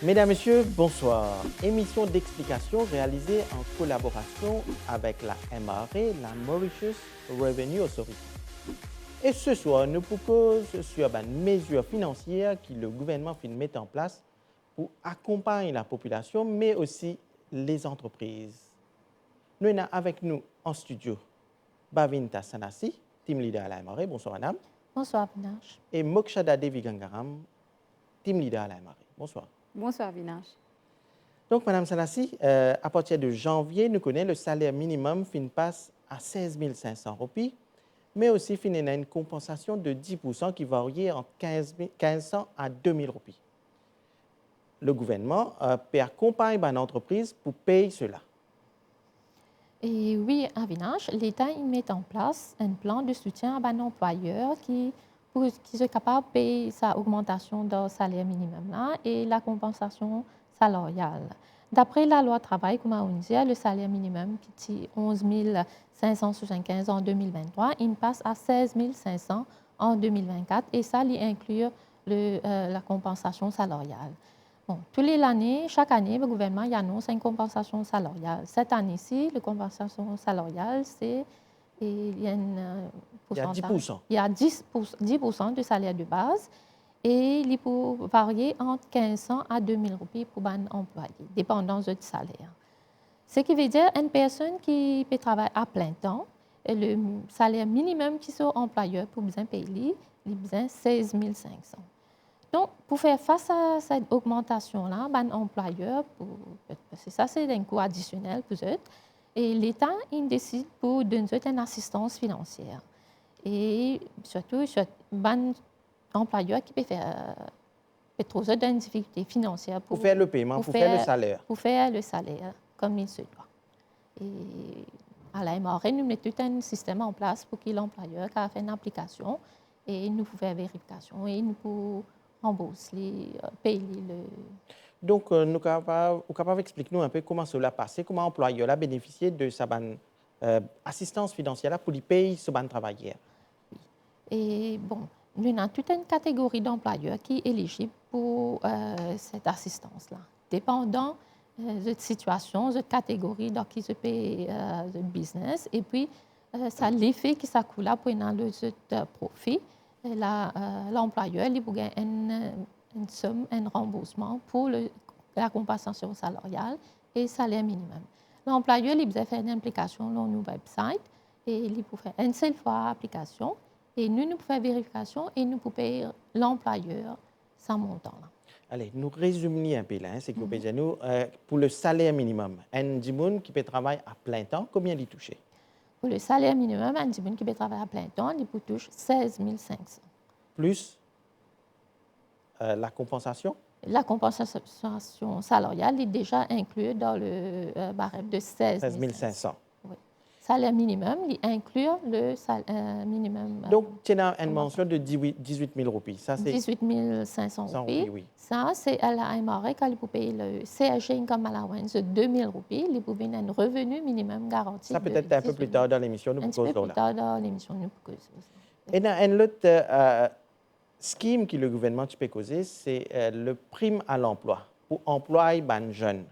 Mesdames, Messieurs, bonsoir. Émission d'explication réalisée en collaboration avec la MRA, la Mauritius Revenue Authority. Et ce soir, nous proposons sur une mesure financière que le gouvernement met en place pour accompagner la population, mais aussi les entreprises. Nous avons avec nous en studio Bhavinta Sanasi, team leader à la MRA. Bonsoir, madame. Bonsoir, Vinash. Et Mokshada Devi Gangaram, team leader à la MRA. Bonsoir. Bonsoir, Vinash. Donc, Madame Sanasi, à partir de janvier, nous connaissons le salaire minimum passe à 16 500 roupies, mais aussi fin a une compensation de 10% qui varie entre 1500 à 2000 roupies. Le gouvernement peut accompagner une entreprise pour payer cela. Et oui, à Vinash, l'État met en place un plan de soutien à un employeur qui soit capable de payer sa augmentation de salaire minimum là, et la compensation salariale. D'après la loi travail, comme on dit, le salaire minimum qui est 11 575 en 2023, il passe à 16 500 en 2024 et ça il inclut la compensation salariale. Bon, chaque année, le gouvernement annonce une compensation salariale. Cette année-ci, la compensation salariale, il y a un pourcentage. Il y a 10% du salaire de base et il peut varier entre 1500 à 2000 roupies pour un employé, dépendant du salaire. Ce qui veut dire une personne qui peut travailler à plein temps, et le salaire minimum qui soit employeur pour besoin payer, il besoin 16 500. Donc, pour faire face à cette augmentation-là, un employeur, ça c'est un coût additionnel pour eux, et l'État il décide pour donner une assistance financière. Et surtout, un employeur qui peut trouver une difficulté financière pour faire le paiement, pour faire le salaire. Pour faire le salaire comme il se doit. Et à la MRA, nous mettons tout un système en place pour que l'employeur qui a fait une application et nous pouvons faire vérification et nous pouvons rembourser, payer le... Donc, nous sommes capables d'expliquer un peu comment cela passe, comment l'employeur a bénéficié de sa assistance financière pour lui payer ce travailleur. Et bon, nous avons toute une catégorie d'employeurs qui est éligible pour cette assistance-là, dépendant de la situation, de la catégorie dans qui se paye le business, et puis ça l'effet qui s'accumule pour le profit. L'employeur il peut gagner une somme, un remboursement pour la compensation salariale et le salaire minimum. L'employeur il peut faire une application sur notre website et il peut faire une seule fois l'application et nous pouvons faire vérification et nous pouvons payer l'employeur sans montant. Allez, nous résumons un peu là, c'est que vous pouvez dire nous, pour le salaire minimum, un Djimoun qui peut travailler à plein temps, combien il touche? Pour le salaire minimum, un Djimoun qui peut travailler à plein temps, il peut toucher 16 500. Plus la compensation? La compensation salariale est déjà inclue dans le barème de 16 500. Oui. Salaire minimum, il inclut le salaire minimum. Donc, tu as une mention de 18 000 roupies. Ça, c'est 18 500 roupies. Oui. Ça, c'est à la MRA quand il peut payer le CSG Income Allowance de 2 000 roupies. Il peut payer un revenu minimum garanti. Ça peut-être un peu plus tard dans l'émission. Un peu plus tard dans l'émission. Et dans un autre scheme que le gouvernement peut causer, c'est le prime à l'emploi pour employer les jeunes.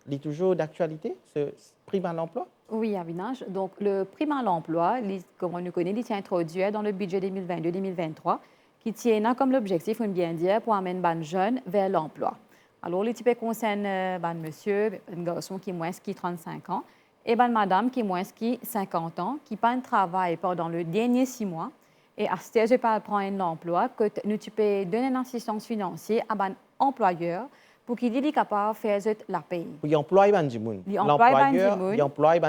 Il est toujours d'actualité, ce prime à l'emploi? Oui, Avinash. Donc, le prime à l'emploi, comme on le connaît, il est introduit dans le budget 2022-2023, qui tient comme l'objectif, on bien dire, pour amener les jeunes vers l'emploi. Alors, le type concerne monsieur, un garçon qui est moins qui 35 ans, et madame qui est moins qui 50 ans, qui pas de travail pendant le dernier 6 mois. Et à ce stade, je pas prendre un emploi, que nous peux donner une assistance financière à un employeur pour qu'il soit capable de faire la paye. Il emploie Bandimoun. Il emploie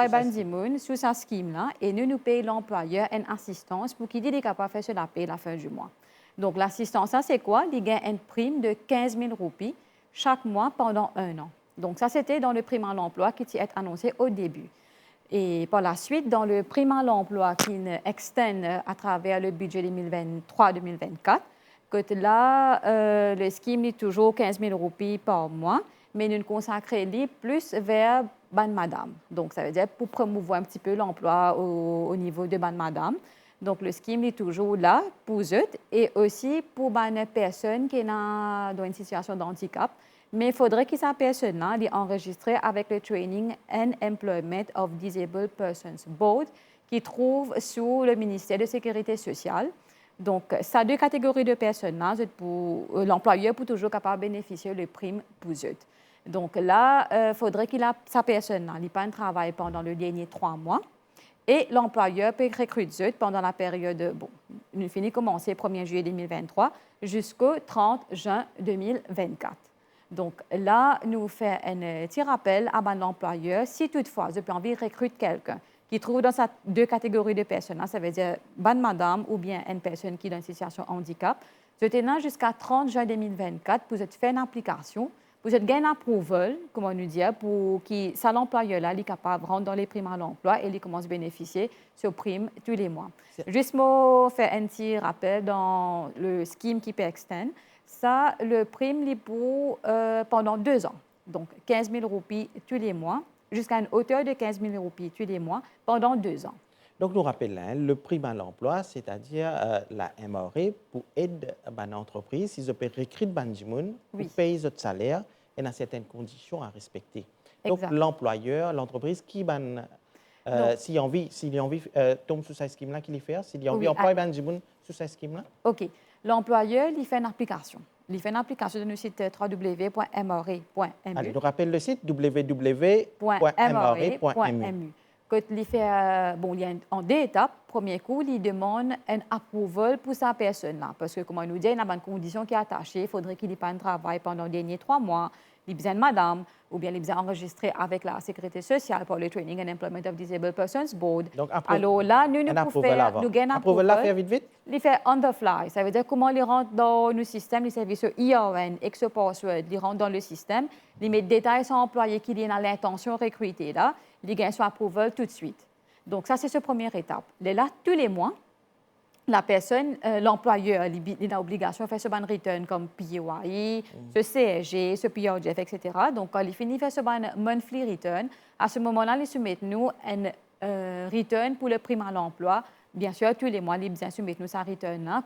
Bandimoun sous sa scheme-là et nous payons l'employeur une assistance pour qu'il soit capable de faire la paye à la fin du mois. Donc, l'assistance, ça, c'est quoi? Il gagne une prime de 15 000 roupies chaque mois pendant 1 an. Donc, ça, c'était dans le prime à l'emploi qui est annoncé au début. Et par la suite, dans le prime à l'emploi qui extend à travers le budget 2023-2024, que là, le scheme est toujours 15 000 roupies par mois, mais nous consacrons plus vers ban madame. Donc, ça veut dire pour promouvoir un petit peu l'emploi au niveau de ban madame. Donc, le scheme est toujours là pour eux et aussi pour une personne qui est dans une situation de handicap. Mais il faudrait que cette personne-là soit enregistrée avec le Training and Employment of Disabled Persons Board qui trouve sous le ministère de la Sécurité sociale. Donc, ces deux catégories de personnes-là, l'employeur peut toujours capable de bénéficier de prime pour eux. Donc là, il faudrait que sa personne n'ait pas un travail pendant les derniers 3 mois. Et l'employeur peut recruter pendant la période, nous finit commencer 1er juillet 2023 jusqu'au 30 juin 2024. Donc là, nous faisons un petit rappel à l'employeur, si toutefois, vous avez envie de recruter quelqu'un qui trouve dans ces deux catégories de personnes, ça veut dire bonne madame ou bien une personne qui est dans une situation de handicap, vous êtes jusqu'à 30 juin 2024 pour faire une application. Vous êtes gain approval, comme on nous dit, pour que ça l'employeur-là est capable de rentrer dans les primes à l'emploi et il commence à bénéficier de ces primes tous les mois. Juste pour faire un petit rappel dans le scheme qui peut extend, ça, le prime est pour pendant 2 ans. Donc, 15 000 roupies tous les mois, jusqu'à une hauteur de 15 000 roupies tous les mois pendant 2 ans. Donc, nous rappelons, le prime à l'emploi, c'est-à-dire la MRE pour aider l'entreprise, si je peux recruter des gens pour payer votre salaire et dans certaines conditions à respecter. Donc, l'employeur, l'entreprise qui s'il a envie tombe sous cette scheme-là, qu'il fait, s'il a envie d'employer des gens sous cette scheme-là? OK. L'employeur, il fait une application. Il fait une application sur le site www.mre.mu. Allez, nous rappelle le site www.mre.mu. Quand il fait, il y a en 2 étapes. Premier coup, il demande un approval pour sa personne-là. Parce que, comme on nous dit, il y a une condition qui est attachée. Il faudrait qu'il ait pas un travail pendant les derniers 3 mois. Il a besoin de madame, ou bien il a besoin d'enregistrer avec la Sécurité sociale pour le Training and Employment of Disabled Persons Board. Donc, alors là, nous pouvons faire un approval. Là, faire vite? Il fait on the fly. Ça veut dire comment il rentre dans le système, il service IRN, Exo Password, il rentre dans le système, il met des détails sur l'employé qui a l'intention de recruter là. Il gagne son approval tout de suite. Donc, ça, c'est la première étape. Là, tous les mois, la personne, l'employeur, il a l'obligation de faire ce ban return comme PAYE, ce CSG, ce PRJF, etc. Donc, quand il finit de faire ce ban monthly return, à ce moment-là, il soumet nous un return pour le prime à l'emploi. Bien sûr, tous les mois, il besoin soumettre nous sa return.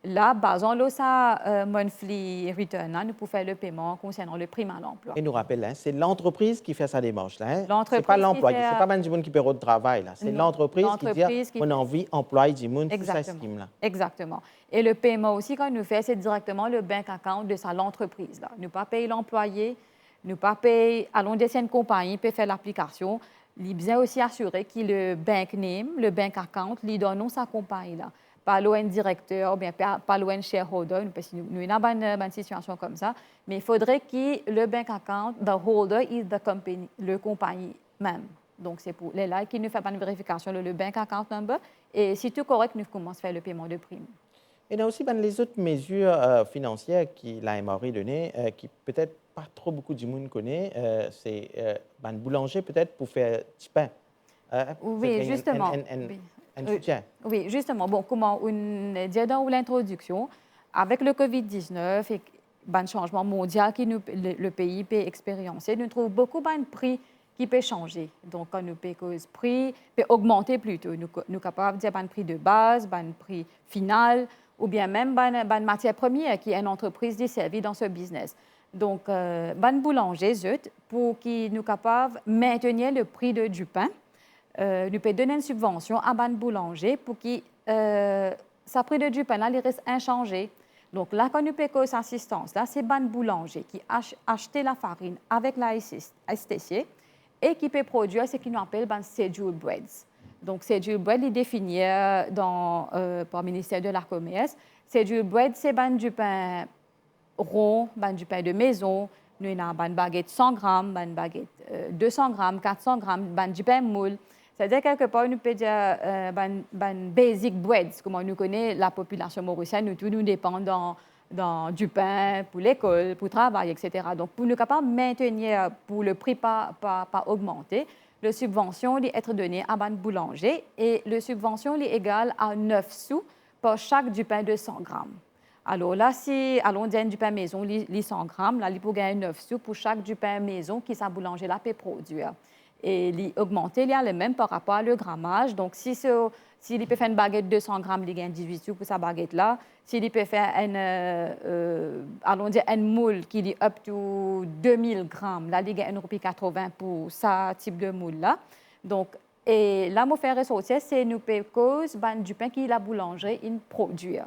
Là, basant le sa monthly return, nous pouvons faire le paiement concernant le prime à l'emploi. Et nous rappelons, c'est l'entreprise qui fait sa démarche. Ce n'est pas l'employé, ce n'est pas un gens qui paie de travail. C'est l'entreprise qui dit on a envie d'employer des gens sous cette scheme-là. Exactement. Et le paiement aussi, quand nous fait, c'est directement le bank account de l'entreprise. Nous ne pas payer l'employé, nous ne pas payer à l'on une compagnie peut faire l'application. Il est bien aussi assuré que le bank name, le bank account, lui donne sa compagnie là. Pas loin directeur, ou bien pas loin shareholder, parce que nous avons une situation comme ça. Mais il faudrait que le bank account, the holder is the company, le compagnie même. Donc, c'est pour les là qui nous fait pas une vérification, le bank account number. Et si tout correct, nous commençons à faire le paiement de prime. Et il y a aussi les autres mesures financières que la MRE donnait, qui peut-être pas trop beaucoup de monde connaît, c'est un boulanger peut-être pour faire du pain. Oui, justement. Un soutien. Oui, justement. Bon, comment on dit dans l'introduction, avec le COVID-19 et le changement mondial que le pays peut expérimenter, nous trouvons beaucoup de prix qui peut changer. Donc, quand nous payons le prix, peut augmenter plutôt. Nous sommes capables de dire un prix de base, un prix final, ou bien même une matière première qui est une entreprise de service dans ce business. Donc, ban boulanger, pour qu'ils nous capables de maintenir le prix du pain, nous pouvons donner une subvention à ban boulanger pour que sa prix du pain là, il reste inchangé. Donc là, quand nous payons cette assistance, là, c'est ban boulanger qui achète la farine avec la STC et qui peut produire ce qu'on appelle ban schedule breads. Donc, schedule bread est défini par le ministère de la Commerce. Schedule bread, c'est ban du pain rond, du pain de maison, nous avons une baguette 100 grammes, une baguette 200 grammes, 400 grammes, du pain moule. C'est-à-dire, quelque part, nous pouvons dire basic breads, comme nous connaît la population mauricienne, nous tous nous dépendons du pain pour l'école, pour le travail, etc. Donc, pour nous capables de maintenir, pour le prix pas augmenter, la subvention est être donnée à un boulanger et la subvention est égale à 9 sous pour chaque du pain de 100 grammes. Alors là, si on dit du pain maison, les 100 grammes, là, il peut gagner 9 sous pour chaque du pain maison qui sa boulanger là peut produire. Et l'augmenter, il y a le même par rapport au grammage. Donc, si il peut faire une baguette de 200 grammes, il gagne 18 sous pour sa baguette-là. S'il peut faire allons dire, un moule qui est up to 2000 grammes, là, il gagne 1,80 € pour ce type de moule-là. Donc, et là, mon faire ressortir, c'est nous cause du pain qui la boulangerie il produit.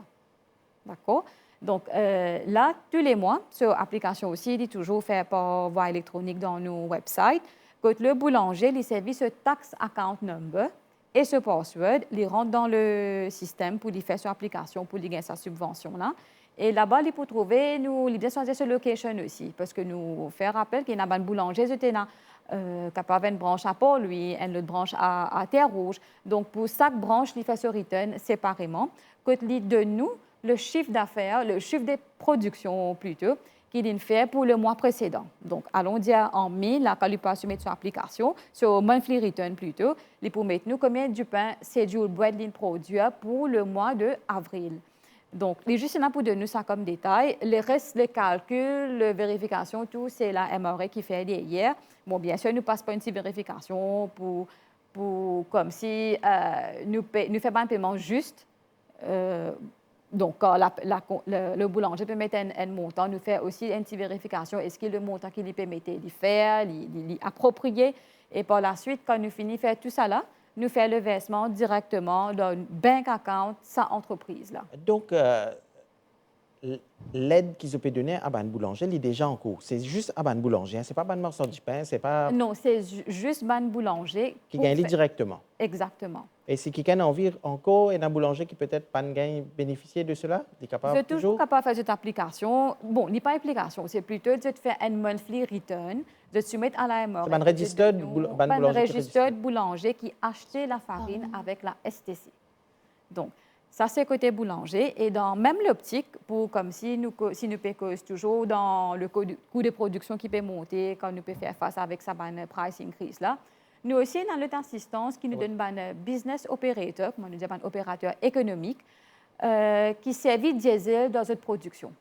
D'accord? Donc, là, tous les mois, sur l'application aussi, il est toujours fait par voie électronique dans nos websites. Quand le boulanger, il servi ce tax account number et ce password, il rentre dans le système pour lui faire son application, pour lui gagner sa subvention-là. Et là-bas, il peut trouver, nous, il bien choisir ce location aussi, parce que nous faire rappel qu'il y a un boulanger, c'était là. Capable une branche à Port-Louis, une autre branche à Terre-Rouge. Donc, pour chaque branche, il fait ce return séparément. Quand il de nous, le chiffre d'affaires, le chiffre de production plutôt, qu'il fait pour le mois précédent. Donc, allons dire en mai, là, quand il peut soumettre son application, sur monthly return plutôt, il peut mettre nous combien du pain schedule bread il produit pour le mois d'avril. Donc, les juste là pour donner ça comme détail. Le reste, les calculs, la vérification, tout, c'est la MRA qui fait hier. Bon, bien sûr, nous passe pas une petite vérification pour comme si nous faisons un paiement juste. Donc, quand le boulanger peut mettre un montant, nous fait aussi une petite vérification. Est-ce que le montant qu'il peut mettre, il fait, il approprié? Et par la suite, quand nous finissons de faire tout ça là, nous faisons le versement directement dans une bank account sans entreprise. Là. Donc, l'aide qu'ils ont donner à Ban Boulanger, elle est déjà en cours. C'est juste à Ban Boulanger, hein? Ce n'est pas Ban Marchand du pain, c'est pas... Non, c'est juste Ban Boulanger. Qui gagne directement. Exactement. Et si quelqu'un a envie encore, et un boulanger qui peut-être pas bénéficier de cela, il est capable toujours? Toujours capable de faire cette application. Bon, il n'est pas application, c'est plutôt de faire un monthly return, de soumettre à la MRA. C'est un registered boulanger qui achetait la farine avec la STC. Donc, ça, c'est côté boulanger. Et dans même l'optique, comme si nous payons toujours dans le coût de production qui peut monter, quand nous peut faire face avec sa price increase là, nous aussi, dans notre assistance qui nous donne un business operator, comme on nous dit, un opérateur économique, qui servit diesel dans notre production.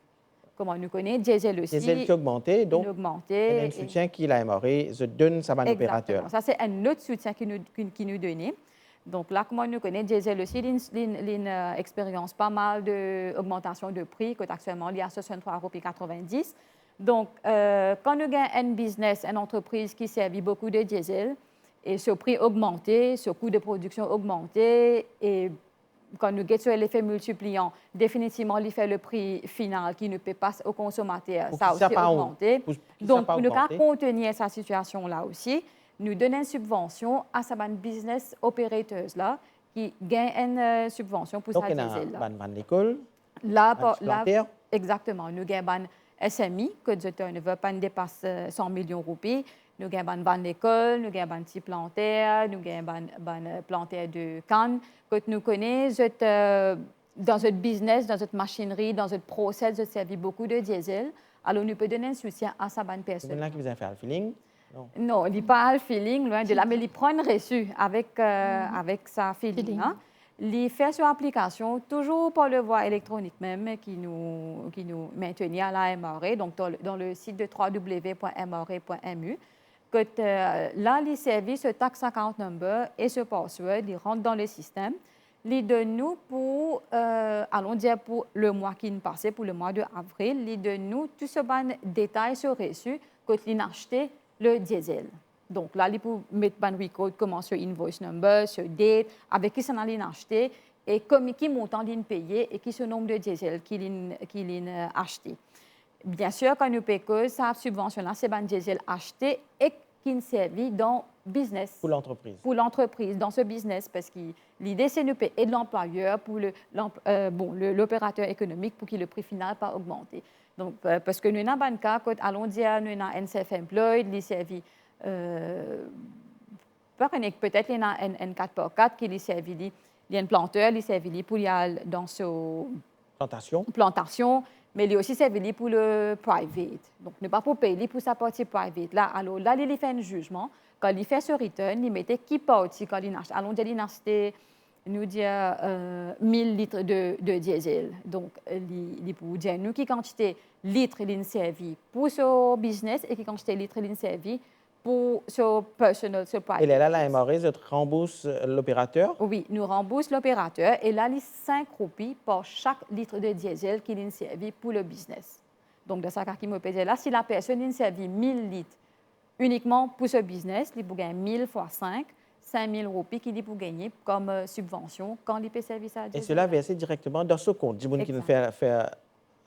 Comme on nous connaît, diesel aussi. Diesel qui a augmenté, donc il y a un soutien qu'il a aimé, je donne ça à un opérateur. Ça, c'est un autre soutien qui nous donne. Donc là, comme on nous connaît, diesel aussi, il expérience pas mal d'augmentation de prix, qu'actuellement, il y a 63,90 €. Donc, quand nous avons un business, une entreprise qui servit beaucoup de diesel, et ce prix augmenté, ce coût de production augmenté, et quand nous avons l'effet multipliant, définitivement, il fait le prix final qui ne peut pas au consommateur, ça a aussi augmenté. Donc, pour nous contenir cette situation-là aussi, nous donnons une subvention à sa business opérateuse là qui gagne une subvention pour sa diesel. Donc, il y a l'école, là, exactement. Nous avons un SMI, que ne veut pas dépasser 100 millions de roupies. Nous avons une école, nous avons un petit plantaire, nous avons un plantaire de canne. Que nous connaissons, dans notre business, dans notre machinerie, dans notre process, nous servons beaucoup de diesel. Alors, nous pouvons donner un soutien à sa bonne personne. C'est là qui vous a fait le feeling? Non, il n'est pas le feeling, loin de là, mais il prend un reçu avec sa feeling. Hein? Il fait sur application, toujours par le voie électronique même, qui nous maintient à la MRA, donc dans le site de www.mra.mu. Là, il servi ce tax account number et ce password, il rentre dans le système. Il donne nous pour, allons dire pour le mois qui nous passait, pour le mois d'avril, il donne nous tout ce détail sur reçu quand il a acheté le diesel. Donc là, il peut mettre un record, comment ce invoice number, ce date, avec qui ça a acheté, et qui montant il payé et qui ce nombre de diesel qu'il a acheté. Bien sûr, quand nous payons ça subvention-là, c'est un diesel acheté et qui nous servi dans le business. Pour l'entreprise. Pour l'entreprise, dans ce business, parce que l'idée, c'est de payer de l'employeur pour l'opérateur économique pour que le prix final pas augmenté. Donc, parce que nous avons un cas, quand allons dire, nous avons un self-employed, il servi, peut-être il y a un 4x4 qui servi, il y a un planteur, il servi pour y aller dans ce plantation, mais il est aussi servi pour le private. Donc, ne pas pour payer pour sa partie private. Là, alors, là, il fait un jugement. Quand il fait ce return, il mettait qui partie quand il achète. Allons dire, il a acheté, nous dire, 1000 litres de diesel. Donc, il peut dire, nous, qui quantité litres il servi pour ce business et qui quantité litres il servi pour ce personal, ce Et private. là, la MRA, je rembourse l'opérateur. Oui, nous rembourse l'opérateur et là, les 5 roupies pour chaque litre de diesel qu'il a servi pour le business. Donc, dans ce cas qui me pèse là, si la personne a servi 1000 litres uniquement pour ce business, il peut gagner 1000 fois 5, 5000 roupies qu'il peut gagner comme subvention quand il peut servir ça à Et diesel. cela versé directement dans ce compte, du monde qui nous fait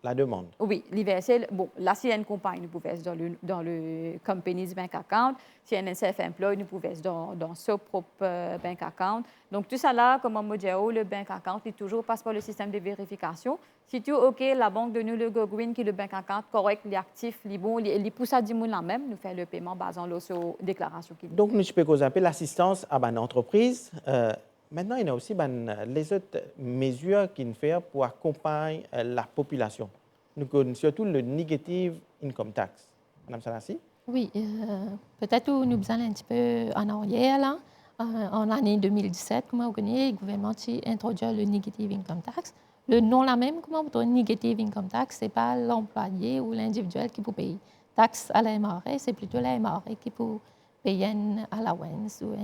la demande. Oui, l'universel, bon, là, si il y a une compagnie, nous pouvons verser dans le company's bank account. Si il y a un self-employed, nous pouvons verser dans son propre bank account. Donc, tout ça là, comme on dit, le bank account, il toujours passe par le système de vérification. Si tu es OK, la banque de nous, le Go Green, qui est le bank account correct, il est actif, il est bon, il pousse à 10 000 là même, nous fait le paiement basant sur la déclaration qu'il Donc, nous peux causer un peu l'assistance à une entreprise. Maintenant, il y a aussi les autres mesures qu'il nous fait pour accompagner la population. Nous connaissons surtout le negative income tax. Madame Salassi? Oui, peut-être que nous sommes un petit peu en arrière là. En l'année 2017, comme vous connaissez, le gouvernement a introduit le negative income tax. Le nom là même, comment vous negative income tax, ce n'est pas l'employé ou l'individuel qui peut payer taxe à la MRA, c'est plutôt la MRA qui peut payer une allowance ou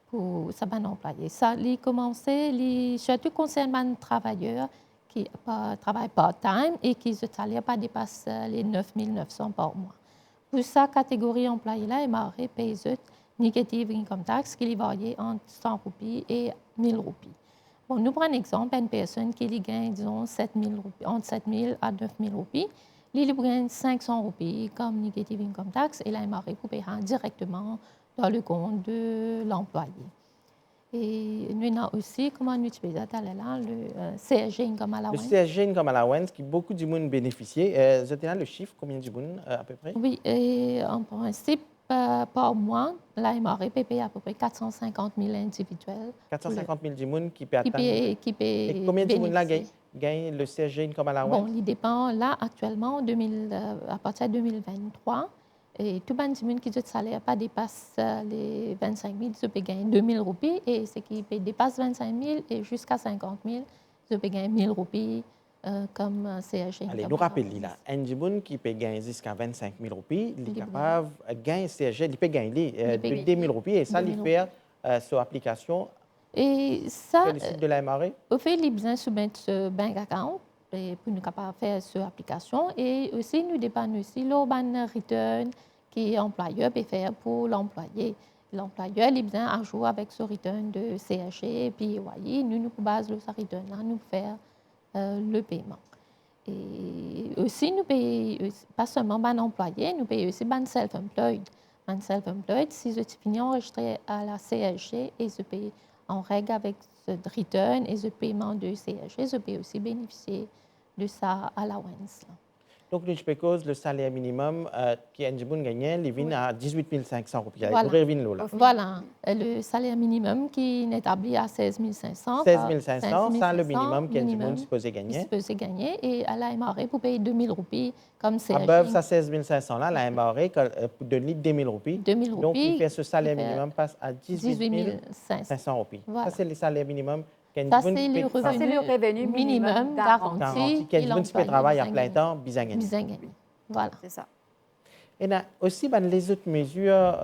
pour sa bonne employé. Ça a commencé, surtout concernant les travailleurs qui travaillent part-time et qui ne salaire pas dépasse les 9 900 par mois. Pour sa catégorie employée là, MRA paye negative income tax qui varie entre 100 roupies et 1000 roupies. Bon, nous prenons un exemple, une personne qui gagne, disons, 7 000 roupies, entre 7 000 à 9 000 roupies, il gagne 500 roupies comme negative income tax et la MRA peut payer directement dans le compte de l'employé. Et nous avons aussi, comment nous utilisons le CSG Income Allowance. Le CSG Income Allowance, qui beaucoup de monde bénéficient. Vous avez le chiffre, combien de monde à peu près? Oui, et en principe, par mois, la MRA peut payer à peu près 450 000 individuels. 450 000 personnes qui peuvent atteindre. Et combien de monde là gagnent le CSG Income Allowance? Bon, il dépend là actuellement, à partir de 2023. Et tout le monde qui a salaire pas dépasse les 25 000, ça peut gagner 2 000 roupies. Et ce qui dépasse 25 000 et jusqu'à 50 000, ça peut gagner 1 000 roupies comme CSG. Allez, nous rappelons là, un monde qui peut gagner jusqu'à 25 000 roupies, il est capable de gagner CSG, il peut gagner de 2 000 roupies et ça, il fait son application et ça, sur le site de la MRA. Au fait, il a besoin de soumettre ce bank account pour nous capable faire cette application et aussi nous dépendons aussi de l'urban return qui l'employeur peut faire pour l'employé. L'employeur a besoin à jouer avec ce return de CHG et puis voyez, nous basons sur ce return là, nous faire le paiement. Et aussi, nous payons pas seulement l'employé, nous payons aussi les self-employed. Les self-employed, si je finis enregistré à la CSG et je paye en règle avec ce return et ce paiement de CSG, je peux aussi bénéficier de sa allowance. Donc, nous suppose le salaire minimum qui est gagné, il vient à 18 500 roupies. Voilà, le salaire minimum qui est établi à 16 500. 16 500, c'est le minimum qu'un supposé gagner. Et à la MRA, pour payer 2 000 roupies comme CSG. Above ça 16 500 là, la MRA donne 2 000 roupies. Donc, il fait ce salaire minimum passe à 18 500 roupies. Voilà. Ça, c'est le salaire minimum. Ça, c'est le revenu minimum garanti. Quelqu'un peut travailler à plein temps, bien gagné. Voilà. C'est ça. Et là, aussi, les autres mesures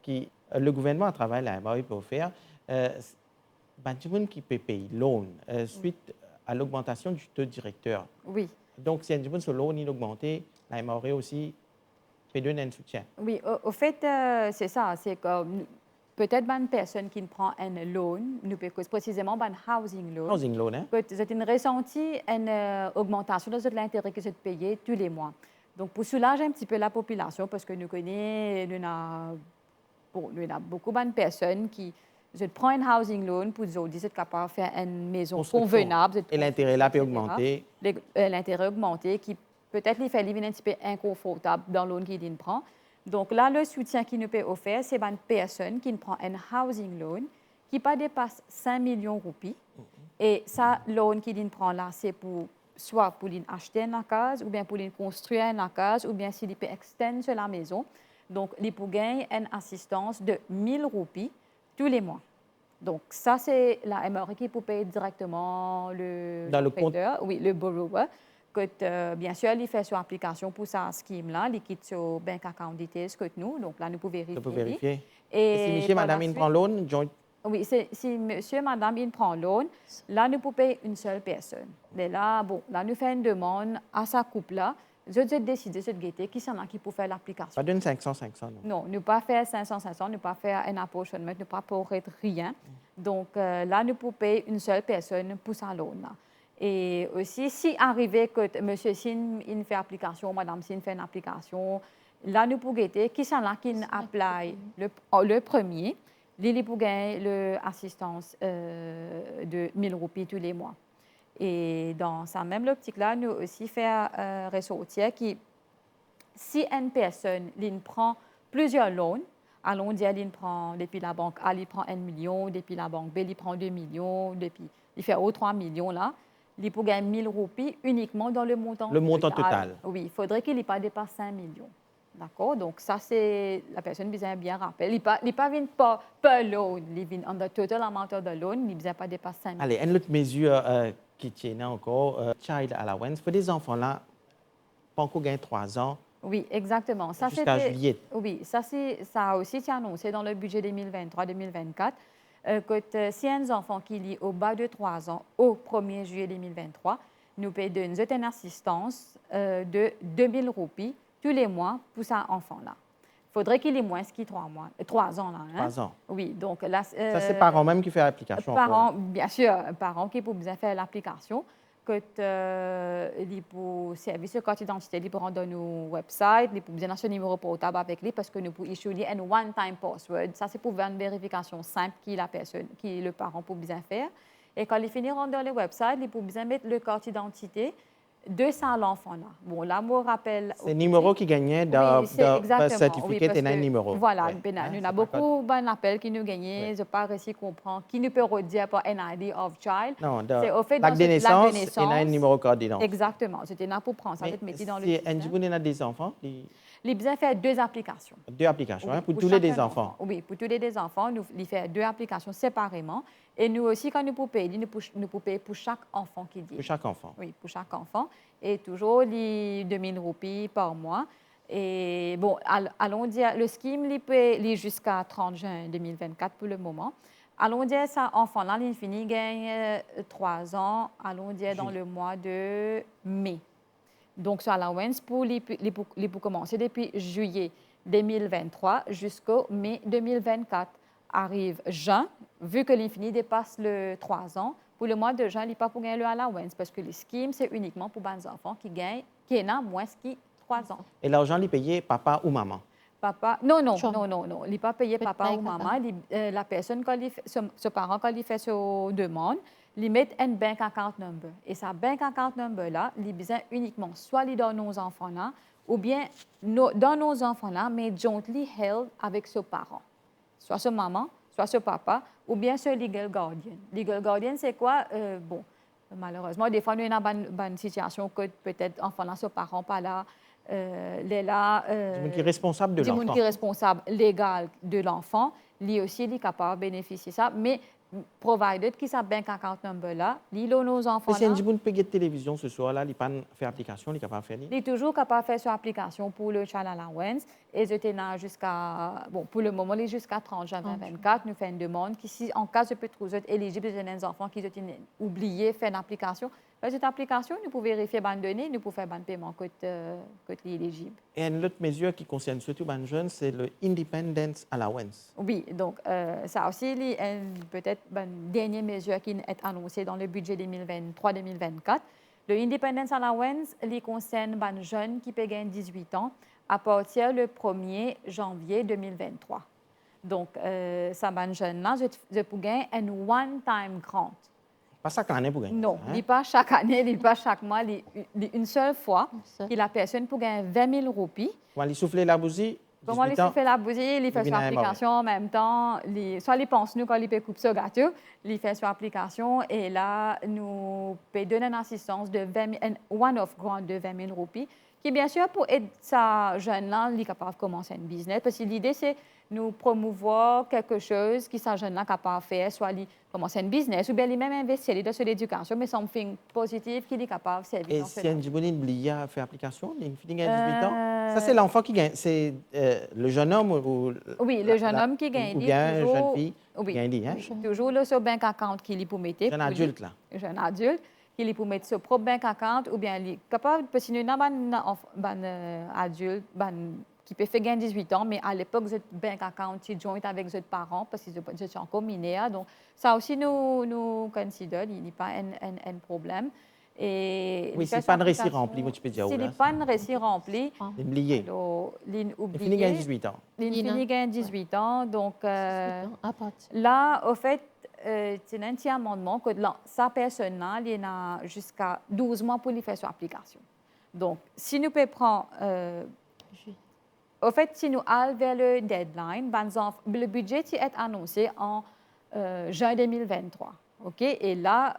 que le gouvernement, à travers la MRA, peut faire, tout le monde qui peut payer loan suite à l'augmentation du taux directeur. Oui. Donc, si un monde sur loan est augmenté, la MRA aussi peut donner un soutien. Oui, au fait, c'est ça. C'est comme peut-être une personne qui prend un loan, nous peut précisément un housing loan. Housing loan, hein? Peut-être une ressenti une augmentation de l'intérêt que vous payez tous les mois. Donc, pour soulager un petit peu la population, parce que nous avons beaucoup de personnes qui prennent un housing loan pour dire qu'ils sont capables de faire une maison convenable. Et l'intérêt là peut augmenter. L'intérêt augmenté qui peut-être les fait vivre un petit peu inconfortable dans le loan qu'ils prennent. Donc là, le soutien qui nous peut offrir, c'est une personne qui prend un housing loan qui ne dépasse 5 millions de roupies. Et ça, loan qu'il prend là, c'est pour soit pour acheter une case, ou bien pour construire une case, ou bien s'il peut extendre sur la maison. Donc, il peut gagner une assistance de 1 000 roupies tous les mois. Donc, ça, c'est la MRA qui peut payer directement le dans le compte. Oui, le borrower. bien sûr, il fait sur application pour sa scheme-là, il quitte sur bank account details que nous. Donc là, nous pouvons vérifier. Vous pouvez vérifier. Et si monsieur, par la madame, il suite- prend loan, joint, Oui, si monsieur, madame, il prend loan, là, nous pouvons payer une seule personne. Mais là, bon, là, nous faisons une demande à sa couple-là. Je vais décider de guetter qui s'en a qui pour faire l'application. pas d'une 500, non. Non, ne pas faire 500, ne pas faire un approchement, ne pas pour être rien. Donc là, nous pouvons payer une seule personne pour sa loan. Là. Et aussi, si arrivé que monsieur Sin il fait application, madame Sin fait une application, là, nous pouvons guetter qui s'en a qui apply le premier, Lily pour gagner l'assistance de 1000 roupies tous les mois. Et dans sa même optique-là, nous aussi faire ressortir qui, si une personne prend plusieurs loans, allons dire qu'il prend depuis la banque A, il prend 1 million, depuis la banque B, il prend 2 millions, depuis il fait 3 millions là, il peut gagner 1000 roupies uniquement dans le montant total. Le montant total. Oui, il faudrait qu'il n'ait pas dépasse 5 millions. D'accord? Donc, ça, c'est la personne qui bien rappelle. Il ne pas per loan, il vient under total amount of the loan, il ne pas dépasser 5 millions. Allez, une autre mesure qui tient encore, child allowance, pour des enfants-là, pas encore gagné 3 ans, Oui, exactement. Ça, jusqu'à juillet. Oui, ça a aussi été annoncé dans le budget 2023-2024 que si un enfant qui lit au bas de 3 ans au 1er juillet 2023, nous payons une assistance de 2000 roupies tous les mois pour cet enfant-là. Il faudrait qu'il ait moins que 3 ans. Là, hein? 3 ans. Oui, donc là... Ça, c'est parents même qui fait l'application. Parents, bien sûr, parents qui peuvent bien faire l'application. Que pour service de carte d'identité, il peut rendre nos websites, il peut bien avoir ce numéro portable avec lui parce que nous pouvons issuer un one-time password. Ça, c'est pour une vérification simple qui la personne, qui le parent peut bien faire. Et quand il finit rendre le website, il peut bien mettre le carte d'identité de l'enfant-là. Bon, là, moi, rappelle... C'est le numéro qui gagnait dans le certificat, oui, et un numéro. Voilà, Ouais. nous avons beaucoup d'appels qui nous gagnent, je n'ai pas réussi à comprendre, qui nous peut redire par NID of child. Non, C'est au fait l'acte de naissance, il y a un naissance. numéro carte d'identité. Exactement, c'était là pour prendre ça, Mais mettre dans le si système. un a des enfants, Il besoin faire 2 applications. 2 applications, Oui, hein, pour tous les chacun enfants. Oui, pour tous les enfants, nous faisons 2 applications séparément. Et nous aussi, quand nous pouvons payer, nous pouvons payer pour chaque enfant qui dit. Pour chaque enfant. Oui, pour chaque enfant. Et toujours les 2000 roupies par mois. Et bon, allons dire, le scheme, il peut jusqu'à 30 juin 2024 pour le moment. Allons dire, ça, enfant-là, il finit, gagne 3 ans, allons dire, dans le mois de mai. Donc, sur allowance, pour commencer depuis juillet 2023 jusqu'au mai 2024. Arrive juin, vu que l'infini dépasse le 3 ans, pour le mois de juin, il n'est pas pour gagner le allowance parce que les schemes, c'est uniquement pour les enfants qui ont moins de 3 ans. Et l'argent, il est payé papa ou maman? Papa, non. Sure. Non. Il n'est pas payé papa ou papa. maman. La personne, ce parent, quand il fait sa demande, il met un bank account number. Et sa bank account number-là, il besoin uniquement soit dans nos enfants-là, ou bien dans nos enfants-là, mais jointly held avec ce parent. Soit ce maman, soit ce papa, ou bien ce legal guardian. Legal guardian, c'est quoi? Bon, malheureusement, des fois, nous avons une situation que peut-être l'enfant-là, ce parent pas là, est là. Du monde qui est responsable de Du monde l'enfant. qui est responsable légal de l'enfant, lui aussi, il est capable de bénéficier de ça. Mais, provided qui sa bank account number là, il a nos enfants Si un là. monde peut gagner télévision ce soir-là, il pas fait application, il est capable de faire. Il est toujours capable de faire son application pour le child allowance. Et j'étais là jusqu'à, bon, pour le moment, il est jusqu'à 30 juin 2024. Nous faisons une demande qui, si en cas de peut-être éligible, des enfants qui ont oublié de faire une application, cette application, nous pouvons vérifier les données, nous pouvons faire un paiement côté éligible. Et une autre mesure qui concerne surtout les jeunes, c'est le Independence Allowance. Oui, donc ça aussi, peut-être une dernière mesure qui est annoncée dans le budget 2023-2024. Le Independence Allowance il concerne les jeunes qui peuvent gagner 18 ans à partir du 1er janvier 2023. Donc, ça, les jeunes-là, je peux gagner un one-time grant. Pas chaque année pour gagner. Non, hein? il n'est pas chaque année, il n'est pas chaque mois, une seule fois. seul. Et la personne peut gagner 20 000 roupies. Quand il souffle la bougie, Comment il 18 ans, fait la bougie, il fait son vient à application en même temps. Soit il pense nous quand il peut couper ce gâteau, il fait son application et là, nous peut donner une assistance de 20 000, un one-off grant de 20 000 roupies qui bien sûr pour aider sa jeune là, il est capable de commencer un business parce que l'idée c'est nous promouvoir quelque chose qui sa jeune là capable de faire, soit lui commencer un business ou bien lui même investir dans l'éducation, mais something positif qu'il est capable de servir Et dans si cela. un oublié à faire application, il finit à 18 ans? Ça, c'est l'enfant qui gagne. C'est le jeune homme ou Oui, le jeune homme qui gagne ou bien toujours, jeune fille qui oui, gagne, hein? toujours le sur bank account qu'il est pour mettre. Jeune adulte, là. Jeune adulte, qu'il est pour mettre sur propre bank account ou bien il est capable, parce qu'il y a un adulte qui peut faire gagner 18 ans, mais à l'époque, ce bank account, il joint avec ses parents parce qu'ils sont encore mineurs. Donc, ça aussi, nous considérons, il n'y a pas un problème. Et Oui, c'est pas un récit rempli, moi, tu peux dire. si n'est pas un récit rempli, C'est oublié. alors, Il oublié. finit à 18 ans. Il finit à 18 ans. Donc, 18 ans, à partir. là, au fait, c'est un petit amendement que sa personne-là, il a jusqu'à 12 mois pour lui faire son application. Donc, si nous pouvons prendre, au fait, si nous allons vers le deadline, le budget est annoncé en juin 2023. OK? Et là,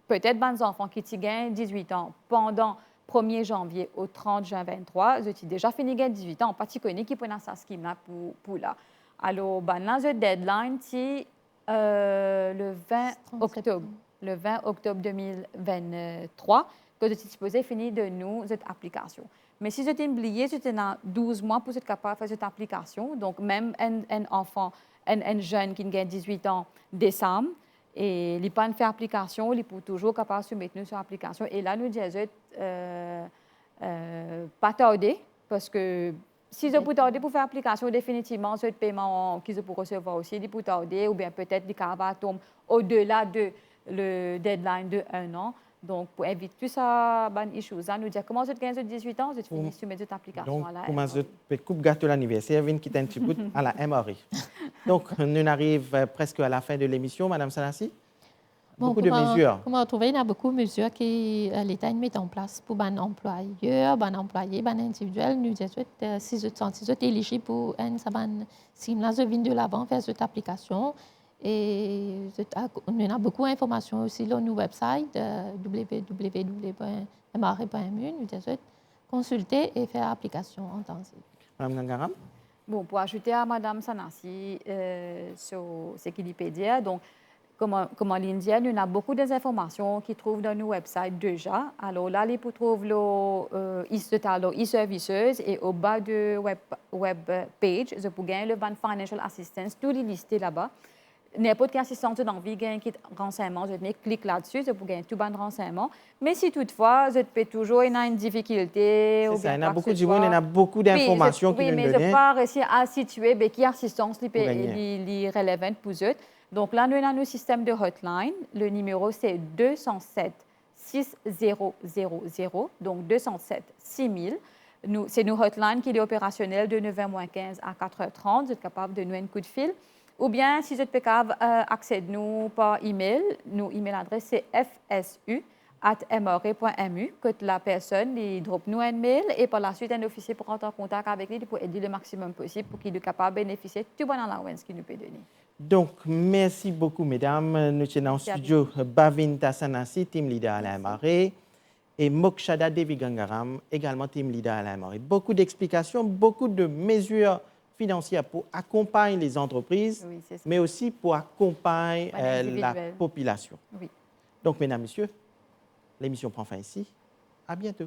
peut-être les enfants qui gagnent 18 ans pendant 1er janvier au 30 juin 2023, ils ont déjà fini de 18 ans, en particulier qui prennent sa scheme là pour là. Alors, là, le deadline, c'est le 20 octobre. Le 20 octobre 2023, que vous êtes supposé finir de nous cette application. Mais si vous êtes oublié, vous êtes dans 12 mois pour être capable de faire cette application. Donc, même un enfant, un jeune qui a 18 ans, décembre, et il n'a pas fait application, il est toujours capable de se mettre sur l'application. Et là, nous disons, pas tarder, parce que si vous pouvez tarder pour faire l'application, définitivement, ce paiement qu'ils pour recevoir aussi, il peut tarder, ou bien peut-être les caravanes tombent au-delà de le deadline de 1 an. Donc, pour éviter tout ça, nous dire comment vous êtes 15 ou 18 ans, vous êtes fini sur cette application. Donc, comment vous êtes coupe gâteau l'anniversaire, vous quittez un petit peu à la MRI. Donc, nous arrivons presque à la fin de l'émission, Madame Sanassi. Beaucoup de mesures. Comment retrouver, il y a beaucoup de mesures que l'État met en place pour les employeurs, les employés, les individuels. Nous disons, si vous êtes éligible pour un scheme, là, je viens de l'avant faire cette application. Et on a beaucoup d'informations aussi sur notre website www.mre.mu. Nous disons, consulter et faire application en temps. Madame Gangaram. Bon, pour ajouter à Madame Sanassi sur Wikipédia, donc, comme l'Indien, nous avons beaucoup d'informations qui trouvent dans nos websites déjà. Alors là, vous trouvez e-services et au bas de web page, vous pouvez gagner le ban financial assistance, tout est listé là-bas. N'importe quelle assistance d'envie gagne qui renseignement, je clique là-dessus, vous pouvez gagner tout ban de renseignement. Mais si toutefois, vous pouvez toujours avoir une difficulté. C'est ça, il y a beaucoup de monde, il y a beaucoup d'informations qui viennent donner. Oui, mais je ne peux pas réussir à situer qui assistance est relevant pour eux. Donc là, nous avons un système de hotline. Le numéro, c'est 207 6000, donc 207 6000. C'est nos hotline qui est opérationnel de 9h15 à 4h30. Vous êtes capable de nous un coup de fil. Ou bien, si vous êtes capable accéder-nous par email. Notre email adresse, c'est fsu@mre.mu. Que la personne drop nous un mail et par la suite, un officier pour entrer en contact avec lui pour aider le maximum possible pour qu'il soit capable de bénéficier de tout bon allowance qu'il nous peut donner. Donc, merci beaucoup, mesdames. Nous sommes en studio Bavinta Sanassi, team leader à la MRE, et Mokshada Devi Gangaram, également team leader à la MRE. Beaucoup d'explications, beaucoup de mesures financières pour accompagner les entreprises, oui, mais aussi pour accompagner la population. Oui. Donc, mesdames, messieurs, l'émission prend fin ici. À bientôt.